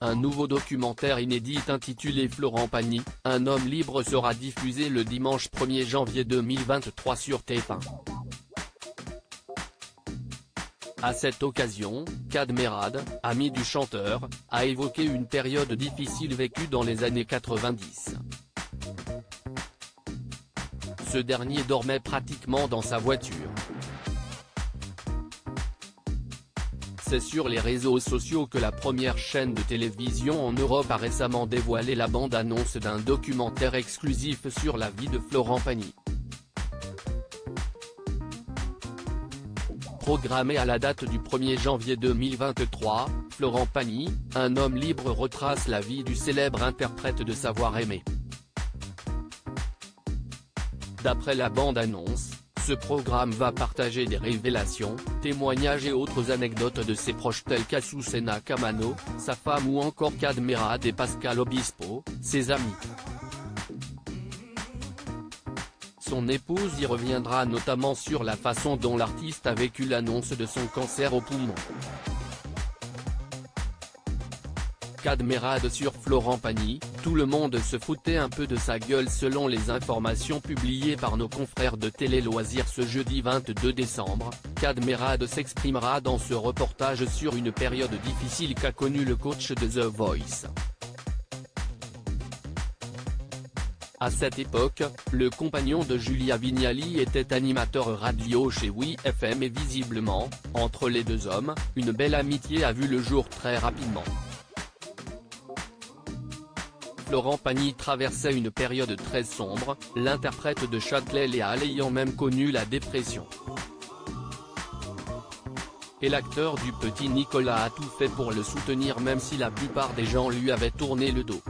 un nouveau documentaire inédit intitulé Florent Pagny, un homme libre sera diffusé le dimanche 1er janvier 2023 sur TF1. À cette occasion, Kad Merad, ami du chanteur, a évoqué une période difficile vécue dans les années 90. Ce dernier dormait pratiquement dans sa voiture. C'est sur les réseaux sociaux que la première chaîne de télévision en Europe a récemment dévoilé la bande-annonce d'un documentaire exclusif sur la vie de Florent Pagny. Programmé à la date du 1er janvier 2023, Florent Pagny, un homme libre retrace la vie du célèbre interprète de Savoir-aimer. D'après la bande-annonce, ce programme va partager des révélations, témoignages et autres anecdotes de ses proches tels qu'Azucena Kamano, sa femme ou encore Kad Merad et Pascal Obispo, ses amis. Son épouse y reviendra notamment sur la façon dont l'artiste a vécu l'annonce de son cancer au poumon. Kad Merad sur Florent Pagny, tout le monde se foutait un peu de sa gueule selon les informations publiées par nos confrères de Télé Loisirs ce jeudi 22 décembre, Kad Merad s'exprimera dans ce reportage sur une période difficile qu'a connue le coach de The Voice. À cette époque, le compagnon de Julia Vignali était animateur radio chez WeFM et visiblement, entre les deux hommes, une belle amitié a vu le jour très rapidement. Florent Pagny traversait une période très sombre, l'interprète de Châtelet-Léal ayant même connu la dépression. Et l'acteur du Petit Nicolas a tout fait pour le soutenir même si la plupart des gens lui avaient tourné le dos.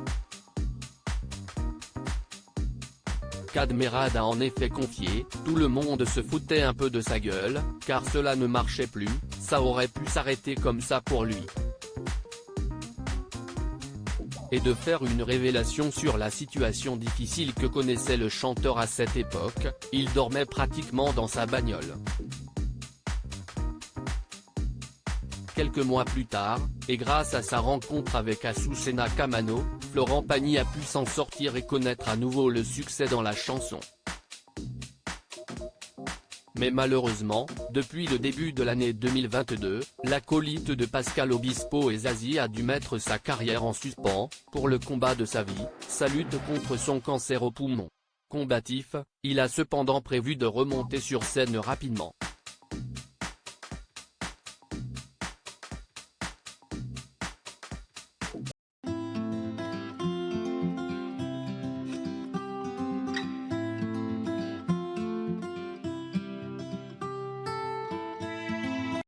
Kad Merad a en effet confié, tout le monde se foutait un peu de sa gueule, car cela ne marchait plus, ça aurait pu s'arrêter comme ça pour lui. Et de faire une révélation sur la situation difficile que connaissait le chanteur à cette époque, il dormait pratiquement dans sa bagnole. Quelques mois plus tard, et grâce à sa rencontre avec Azucena Kamano, Florent Pagny a pu s'en sortir et connaître à nouveau le succès dans la chanson. Mais malheureusement, depuis le début de l'année 2022, l'acolyte de Pascal Obispo et Zazie a dû mettre sa carrière en suspens, pour le combat de sa vie, sa lutte contre son cancer au poumon. Combatif, il a cependant prévu de remonter sur scène rapidement.